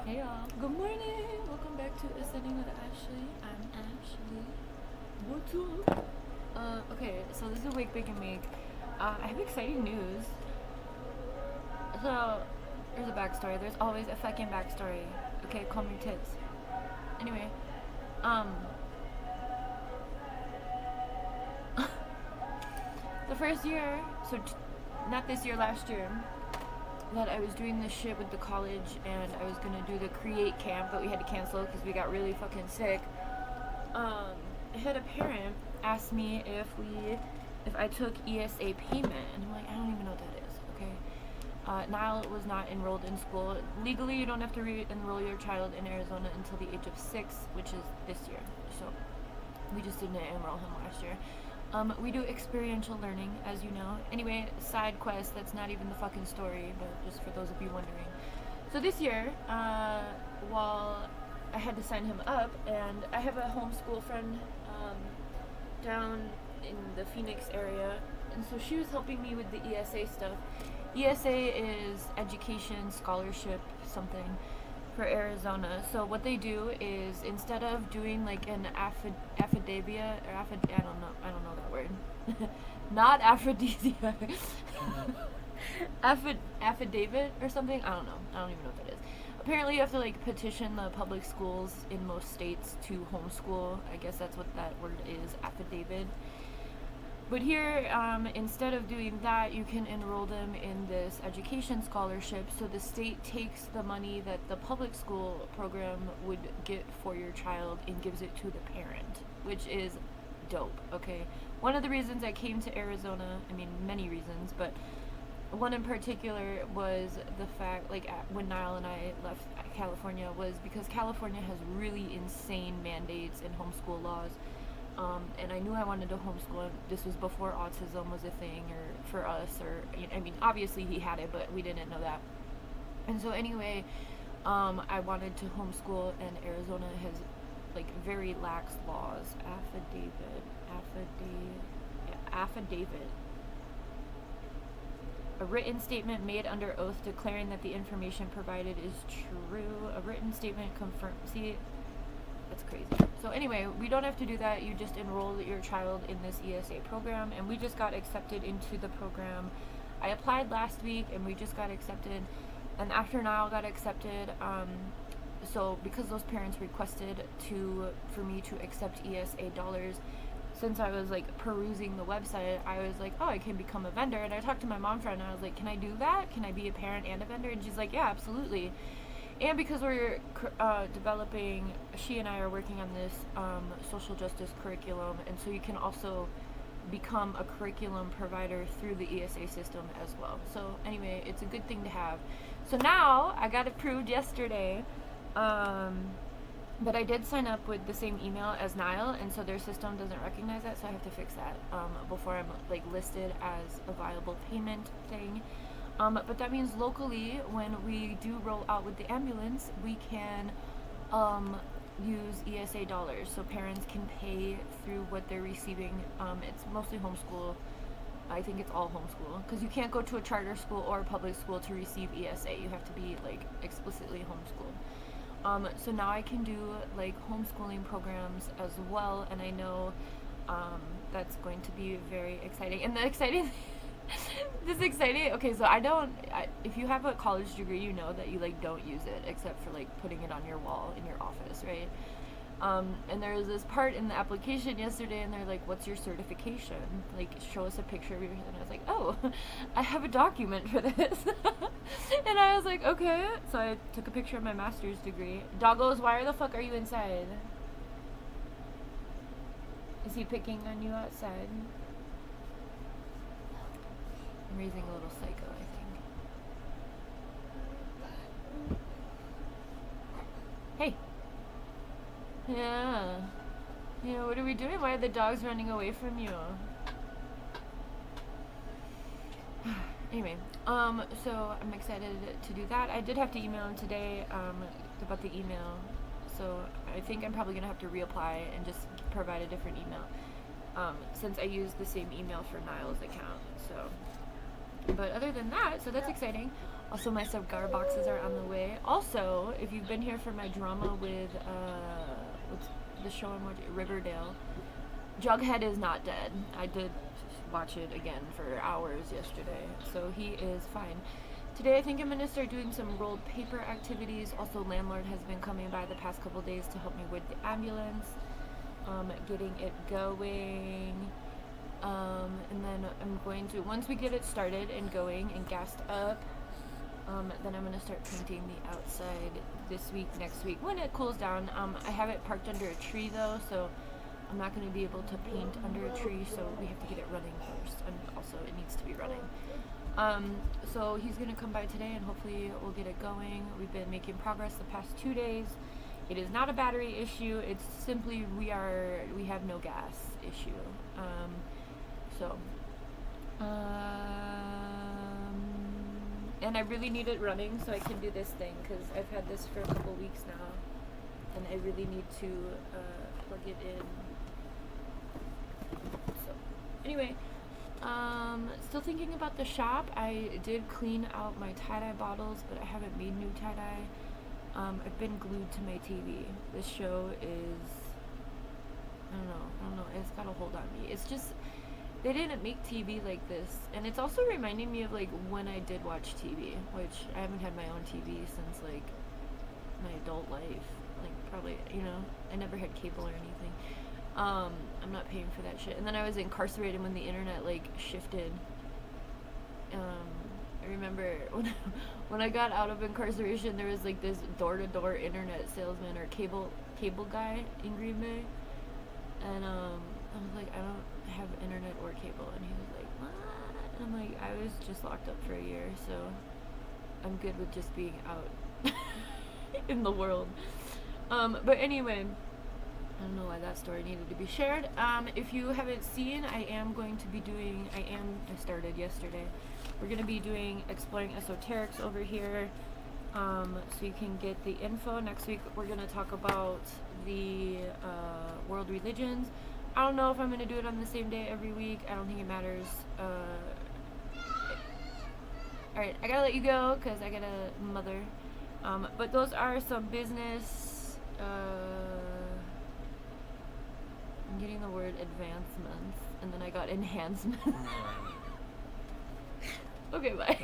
Hey y'all. Good morning. Welcome back to Ascending with Ashley. I'm Ashley. What's up? Okay, so this is Wake Bake and Make. I have exciting news. So, there's a backstory. There's always a fucking backstory. Okay, calm your tits. Anyway, um, the first year, not this year, last year, that I was doing this shit with the college and I was gonna do the create camp, but we had to cancel because we got really fucking sick. I had a parent ask me if I took ESA payment, and I'm like, I don't even know what that is. Okay. Niall was not enrolled in school. Legally, you don't have to re-enroll your child in Arizona until the age of 6, which is this year. So we just didn't enroll him last year. We do experiential learning, as you know. Anyway, side quest, that's not even the fucking story, but just for those of you wondering. So this year, while I had to sign him up, and I have a homeschool friend down in the Phoenix area, and so she was helping me with the ESA stuff. ESA is education, scholarship, something for Arizona. So what they do is instead of doing like an affidavit or I don't know that word. Not aphrodisiac. Affidavit or something. I don't know. I don't even know what that is. Apparently you have to like petition the public schools in most states to homeschool. I guess that's what that word is, affidavit. But here, instead of doing that, you can enroll them in this education scholarship. So the state takes the money that the public school program would get for your child and gives it to the parent, which is dope, okay? One of the reasons I came to Arizona, I mean, many reasons, but one in particular was the fact, like, when Niall and I left California, was because California has really insane mandates and homeschool laws. And I knew I wanted to homeschool. This was before autism was a thing, or for us, or I mean, obviously he had it, but we didn't know that. And so anyway, I wanted to homeschool, and Arizona has like very lax laws. Affidavit. A written statement made under oath declaring that the information provided is true. A written statement confirm. See. That's crazy. So anyway, we don't have to do that. You just enroll your child in this ESA program, and we just got accepted into the program. I applied last week, and we just got accepted. And after Niall got accepted, so because those parents requested for me to accept ESA dollars, since I was like perusing the website, I was like, oh, I can become a vendor. And I talked to my mom friend, and I was like, can I do that? Can I be a parent and a vendor? And she's like, yeah, absolutely. And because we're developing, she and I are working on this social justice curriculum, and so you can also become a curriculum provider through the ESA system as well. So anyway, it's a good thing to have. So now I got approved yesterday, but I did sign up with the same email as Niall, and so their system doesn't recognize that, so I have to fix that before I'm like listed as a viable payment thing. But that means locally, when we do roll out with the ambulance, we can use ESA dollars. So parents can pay through what they're receiving. It's mostly homeschool. I think it's all homeschool. Because you can't go to a charter school or a public school to receive ESA. You have to be like explicitly homeschooled. So now I can do like homeschooling programs as well. And I know that's going to be very exciting. And the exciting okay, so if you have a college degree, you know that you like don't use it except for like putting it on your wall in your office, right? And there was this part in the application yesterday, and they're like, what's your certification? Like, show us a picture of yours. And I was like, oh, I have a document for this. And I was like, okay. So I took a picture of my master's degree. Doggos, why the fuck are you inside? Is he picking on you outside? I'm raising a little psycho, I think. Hey. Yeah. Yeah, what are we doing? Why are the dogs running away from you? Anyway, so I'm excited to do that. I did have to email him today, about the email. So I think I'm probably going to have to reapply and just provide a different email. Since I used the same email for Niall's account, so... But other than that, so that's exciting. Also, my Subgar boxes are on the way. Also, if you've been here for my drama with what's the show I'm watching, Riverdale, Jughead is not dead. I did watch it again for hours yesterday, so he is fine. Today I think I'm going to start doing some rolled paper activities. Also, landlord has been coming by the past couple days to help me with the ambulance, getting it going. And then I'm going to, once we get it started and going and gassed up, then I'm going to start painting the outside this week, next week, when it cools down. I have it parked under a tree though, so I'm not going to be able to paint under a tree, so we have to get it running first, and also it needs to be running. So he's going to come by today and hopefully we'll get it going. We've been making progress the past 2 days. It is not a battery issue, it's simply we have no gas issue. And I really need it running so I can do this thing, because I've had this for a couple weeks now and I really need to plug it in. So anyway, still thinking about the shop. I did clean out my tie-dye bottles, but I haven't made new tie-dye. I've been glued to my TV. This show is, I don't know, it's got a hold on me. It's just, they didn't make TV like this, and it's also reminding me of like when I did watch TV, which I haven't had my own TV since like my adult life, like probably, I never had cable or anything. I'm not paying for that shit. And then I was incarcerated when the internet like shifted. I remember when I got out of incarceration, there was like this door-to-door internet salesman or cable guy in Green Bay, and I was like, I don't have internet or cable, and he was like, what? And I'm like, I was just locked up for a year, so I'm good with just being out in the world. But anyway, I don't know why that story needed to be shared. If you haven't seen, I started yesterday. We're going to be doing Exploring Esoterics over here, so you can get the info. Next week, we're going to talk about the world religions. I don't know if I'm going to do it on the same day every week. I don't think it matters. Alright, I gotta let you go, because I got a mother. But those are some business, I'm getting the word advancements, and then I got enhancements. Okay, bye.